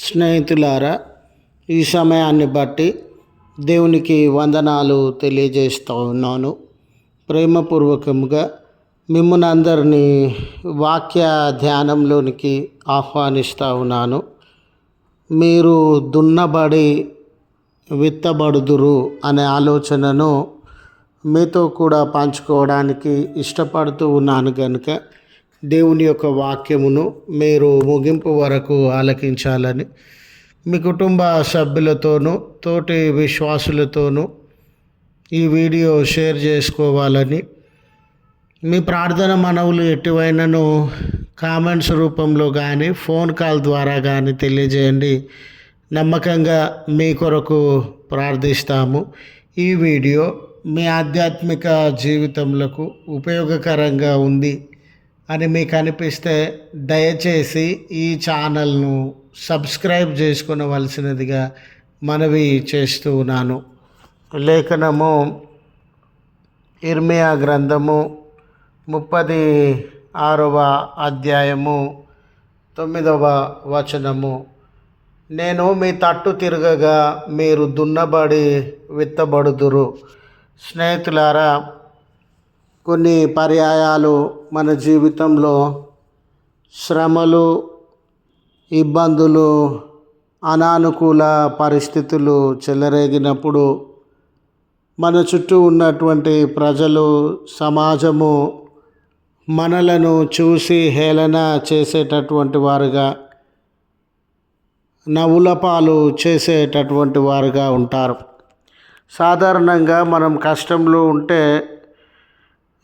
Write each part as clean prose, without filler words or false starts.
స్నేహితులారా, ఈ సమయాన్ని బట్టి దేవునికి వందనాలు తెలియజేస్తూ ఉన్నాను. ప్రేమపూర్వకంగా మిమ్మల్ని అందరినీ వాక్య ధ్యానంలోనికి ఆహ్వానిస్తూ ఉన్నాను. మీరు దున్నబడి విత్తబడుదురు అనే ఆలోచనను మీతో కూడా పంచుకోవడానికి ఇష్టపడుతూ ఉన్నాను కనుక దేవుని యొక్క వాక్యమును మీరు ముగింపు వరకు ఆలకించాలని, మీ కుటుంబ సభ్యులతోనూ తోటి విశ్వాసులతోనూ ఈ వీడియో షేర్ చేసుకోవాలని, మీ ప్రార్థన మనవులు ఎటువైనను కామెంట్స్ రూపంలో కానీ ఫోన్ కాల్ ద్వారా కానీ తెలియజేయండి. నమ్మకంగా మీ కొరకు ప్రార్థిస్తాము. ఈ వీడియో మీ ఆధ్యాత్మిక జీవితంలో ఉపయోగకరంగా ఉంది అని మీకు అనిపిస్తే దయచేసి ఈ ఛానల్ను సబ్స్క్రైబ్ చేసుకునవలసినదిగా మనవి చేస్తూ ఉన్నాను. లేఖనము ఇర్మియా గ్రంథము 36వ అధ్యాయము 9వ వచనము. నేను మీ తట్టు తిరగగా మీరు దున్నబడి విత్తబడుదురు. స్నేహితులారా, కొన్ని పర్యాయాలు మన జీవితంలో శ్రమలు, ఇబ్బందులు, అనానుకూల పరిస్థితులు చెలరేగినప్పుడు మన చుట్టూ ఉన్నటువంటి ప్రజలు, సమాజము మనలను చూసి హేళన చేసేటటువంటి వారుగా, నవ్వుల పాలు చేసేటటువంటి వారుగా ఉంటారు. సాధారణంగా మనం కష్టంలో ఉంటే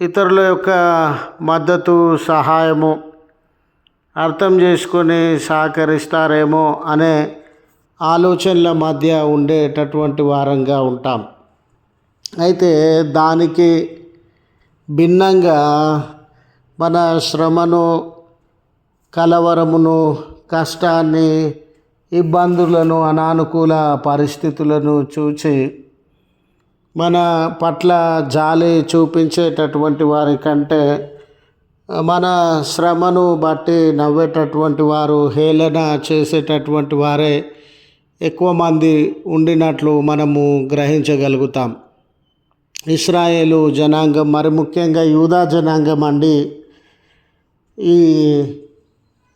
ఇతరుల యొక్క మద్దతు, సహాయము అర్థం చేసుకొని సహకరిస్తారేమో అనే ఆలోచనల మధ్య ఉండేటటువంటి వారంగా ఉంటాం. అయితే దానికి భిన్నంగా మన శ్రమను, కలవరమును, కష్టాన్ని, ఇబ్బందులను, అనానుకూల పరిస్థితులను చూచి మన పట్ల జాలి చూపించేటటువంటి వారి కంటే మన శ్రమను బట్టి నవ్వేటటువంటి వారు, హేళన చేసేటటువంటి వారే ఎక్కువ మంది ఉండినట్లు మనము గ్రహించగలుగుతాం. ఇశ్రాయేలు జనాంగం, మరి ముఖ్యంగా యూదా జనాంగం అండి, ఈ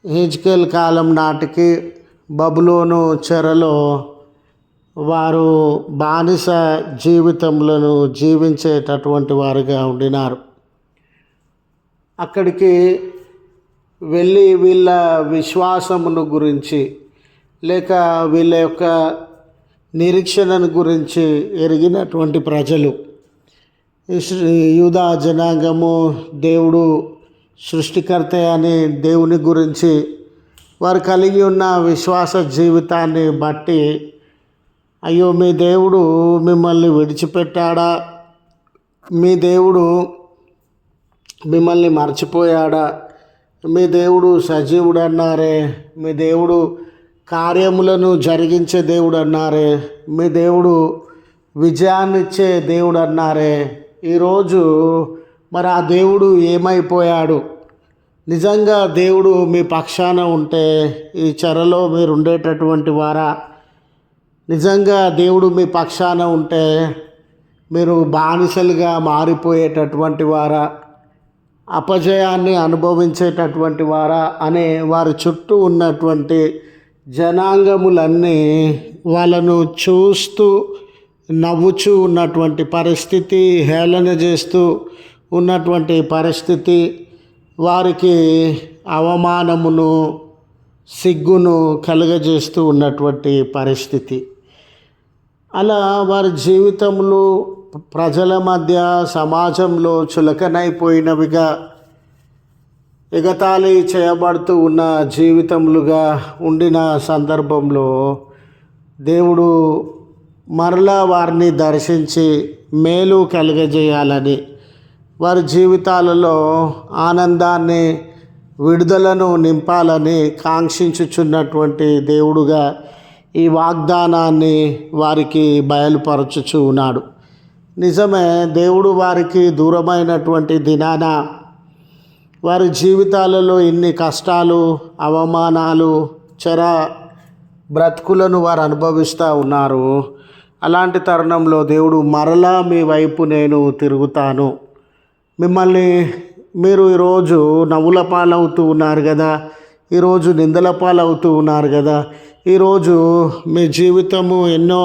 హిజ్కేల్ కాలం నాటికి బబులోను చెరలో వారు బానిస జీవితములను జీవించేటటువంటి వారుగా ఉండినారు. అక్కడికి వెళ్ళి వీళ్ళ విశ్వాసమును గురించి లేక వీళ్ళ యొక్క నిరీక్షణను గురించి ఎరిగినటువంటి ప్రజలు, యూదా జనాంగము దేవుడు సృష్టికర్త అని దేవుని గురించి వారు కలిగి ఉన్న విశ్వాస జీవితాన్ని బట్టి, అయ్యో మీ దేవుడు మిమ్మల్ని విడిచిపెట్టాడా, మీ దేవుడు మిమ్మల్ని మర్చిపోయాడా, మీ దేవుడు సజీవుడు అన్నారే, మీ దేవుడు కార్యములను జరిగించే దేవుడు అన్నారే, మీ దేవుడు విజయాన్నిచ్చే దేవుడు అన్నారే, ఈరోజు మరి ఆ దేవుడు ఏమైపోయాడు? నిజంగా దేవుడు మీ పక్షాన ఉంటే ఈ చెరలో మీరు ఉండేటటువంటి వారా? నిజంగా దేవుడు మీ పక్షాన ఉంటే మీరు బానిసలుగా మారిపోయేటటువంటి వారా, అపజయాన్ని అనుభవించేటటువంటి వారా అనే వారి చుట్టూ ఉన్నటువంటి జనాంగములన్నీ వాళ్ళను చూస్తూ నవ్వుచూ ఉన్నటువంటి పరిస్థితి, హేళన చేస్తూ ఉన్నటువంటి పరిస్థితి, వారికి అవమానమును, సిగ్గును కలుగజేస్తూ ఉన్నటువంటి పరిస్థితి. అలా వారి జీవితంలో ప్రజల మధ్య, సమాజంలో చులకనైపోయినవిగా, ఎగతాళి చేయబడుతూ ఉన్న జీవితములుగా ఉండిన సందర్భంలో దేవుడు మరలా వారిని దర్శించి మేలు కలుగజేయాలని, వారి జీవితాలలో ఆనందాన్ని, విడుదలను నింపాలని కాంక్షించుచున్నటువంటి దేవుడుగా ఈ వాగ్దానాన్ని వారికి బయలుపరచుచు ఉన్నాడు. నిజమే, దేవుడు వారికి దూరమైనటువంటి దినాన వారి జీవితాలలో ఇన్ని కష్టాలు, అవమానాలు, చెర బ్రతుకులను వారు అనుభవిస్తూ ఉన్నారు. అలాంటి తరుణంలో దేవుడు మరలా మీ వైపు నేను తిరుగుతాను, మిమ్మల్ని మీరు ఈరోజు నవ్వుల పాలవుతూ ఉన్నారు కదా, ఈరోజు నిందల పాలవుతూ ఉన్నారు కదా, ఈరోజు మీ జీవితము ఎన్నో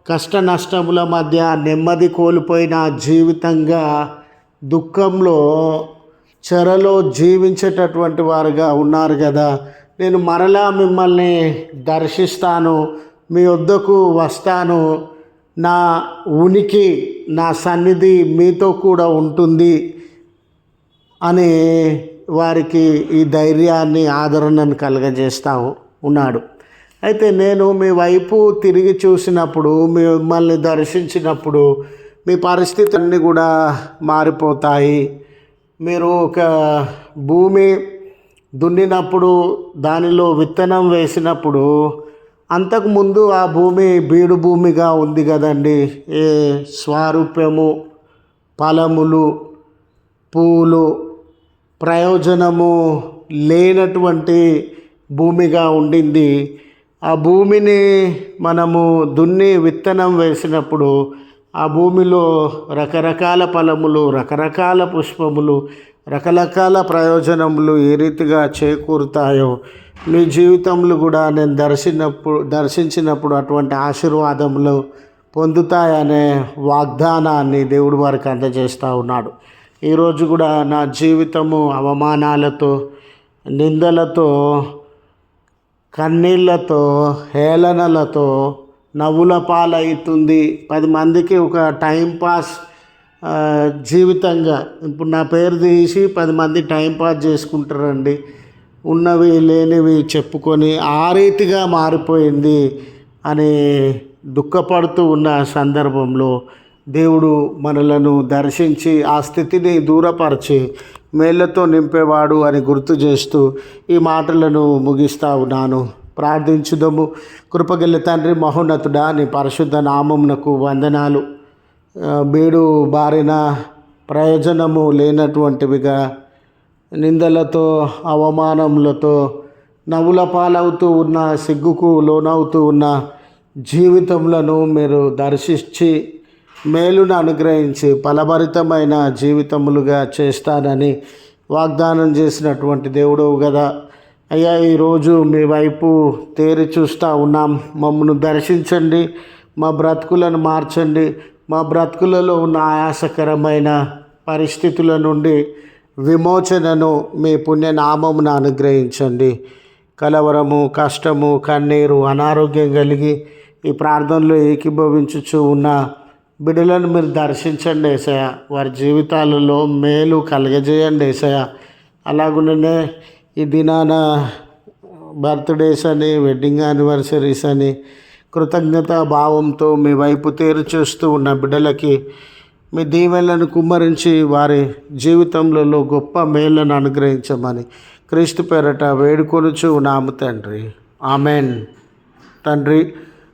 కష్ట నష్టముల మధ్య నెమ్మది కోల్పోయిన జీవితంగా దుఃఖంలో చెరలో జీవించేటటువంటి వారుగా ఉన్నారు కదా, నేను మరలా మిమ్మల్ని దర్శిస్తాను, మీ వద్దకు వస్తాను, నా ఉనికి నా సన్నిధి మీతో కూడా ఉంటుంది అని వారికి ఈ ధైర్యాన్ని ఆదరణను కలుగజేస్తూ ఉన్నాడు. అయితే నేను మీ వైపు తిరిగి చూసినప్పుడు, మిమ్మల్ని దర్శించినప్పుడు మీ పరిస్థితులన్నీ కూడా మారిపోతాయి. మీరు ఒక భూమి దున్నినప్పుడు, దానిలో విత్తనం వేసినప్పుడు అంతకుముందు ఆ భూమి బీడు భూమిగా ఉంది కదండి. ఏ స్వారూప్యము, ఫలములు, పూలు, ప్రయోజనము లేనటువంటి భూమిగా ఉండింది. ఆ భూమిని మనము దున్ని విత్తనం వేసినప్పుడు ఆ భూమిలో రకరకాల ఫలములు, రకరకాల పుష్పములు, రకరకాల ప్రయోజనములు ఏ రీతిగా చేకూరుతాయో మీ జీవితంలో కూడా నేను దర్శించినప్పుడు అటువంటి ఆశీర్వాదములు పొందుతాయనే వాగ్దానాన్ని దేవుడు వారికి అందజేస్తూ ఉన్నాడు. ఈరోజు కూడా నా జీవితము అవమానాలతో, నిందలతో, కన్నీళ్లతో, హేళనలతో నవ్వుల పాలవుతుంది. 10 మందికి ఒక టైంపాస్ జీవితంగా, ఇప్పుడు నా పేరు తీసి 10 మంది టైంపాస్ చేసుకుంటారండి, ఉన్నవి లేనివి చెప్పుకొని ఆ రీతిగా మారిపోయింది అని దుఃఖపడుతూ ఉన్న సందర్భంలో దేవుడు మనలను దర్శించి ఆ స్థితిని దూరపరిచి మేళ్లతో నింపేవాడు అని గుర్తు చేస్తూ ఈ మాటలను ముగిస్తూ ఉన్నాను. ప్రార్థించుదము. కృపగల తండ్రి, మహోన్నతుడా, నీ పరిశుద్ధ నామమునకు వందనాలు. బీడు బారిన ప్రయోజనము లేనటువంటివిగా, నిందలతో, అవమానములతో నవ్వుల పాలవుతూ ఉన్న, సిగ్గుకు లోనవుతూ ఉన్న జీవితములను మీరు దర్శించి మేలును అనుగ్రహించి ఫలభరితమైన జీవితములుగా చేస్తానని వాగ్దానం చేసినటువంటి దేవుడవు కదా అయ్యా. ఈరోజు మీ వైపు తేరి చూస్తూ ఉన్నాం. మమ్మల్ని దర్శించండి, మా బ్రతుకులను మార్చండి, మా బ్రతుకులలో ఉన్న ఆయాసకరమైన పరిస్థితుల నుండి విమోచనను మీ పుణ్యనామమును అనుగ్రహించండి. కలవరము, కష్టము, కన్నీరు, అనారోగ్యం కలిగి ఈ ప్రార్థనలో ఏకీభవించుచు ఉన్న బిడ్డలను మీరు దర్శించండి యేసయ్య. వారి జీవితాలలో మేలు కలగజేయండి యేసయ్య. అలాగునే ఈ దినాన బర్త్డేస్ అని, వెడ్డింగ్ యానివర్సరీస్ అని కృతజ్ఞతా భావంతో మీ వైపు తేరు చూస్తూ ఉన్న బిడ్డలకి మీ దీవెనలను కుమ్మరించి వారి జీవితంలో గొప్ప మేళ్లను అనుగ్రహించమని క్రీస్తు పేరట వేడుకొనుచు ఉన్నాము తండ్రి. ఆమెన్. తండ్రి,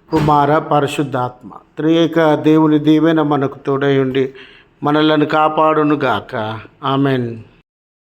కుమార, పరిశుద్ధాత్మ త్రియేక దేవుని దీవెన మనకు తోడై ఉండి మనలను కాపాడునుగాక. ఆమెన్.